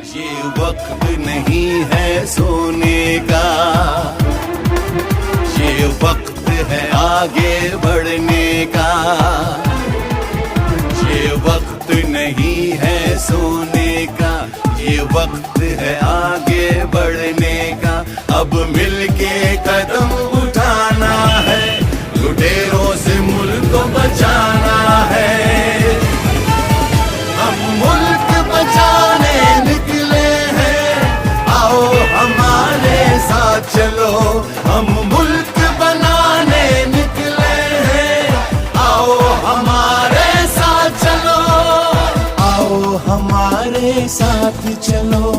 ये वक्त नहीं है सोने का, ये वक्त है आगे बढ़ने का। ये वक्त नहीं है सोने का, ये वक्त है आगे बढ़ने का। अब मिलके कदम उठाना है, लुटेरों से मुल्क को बचाना है। हम मुल्क बचाने निकले हैं, आओ हमारे साथ चलो। हम मुल्क बनाने निकले हैं, आओ हमारे साथ चलो। आओ हमारे साथ चलो,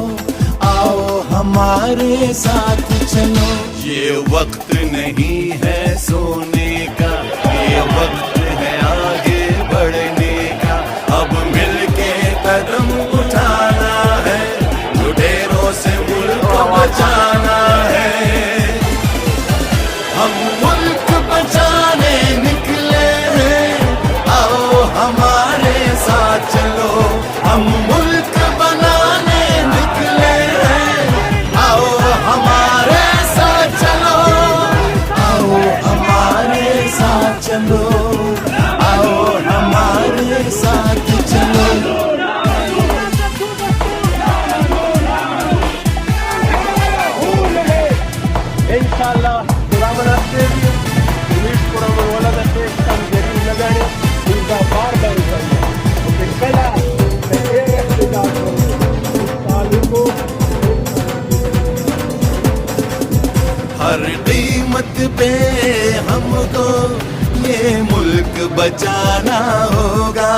आओ हमारे साथ चलो। ये वक्त नहीं है सोने का, ये वक्त है आगे बढ़ने का। अब मिलके कदम उठाना है, लुटेरों से मुल्क को बचाना है। हम मुल्क बचाने निकले हैं, आओ हमारे साथ चलो। हम मुल्क बनाने निकले हैं, आओ हमारे साथ चलो। आओ हमारे साथ चलो, आओ हमारे साथ चलो। Inshallah, Ramanatri, Luis Puramola, the next time getting the money, is the bar by the Kala, the area of the Taluko. हर कीमत पे हमको ये मुल्क बचाना होगा।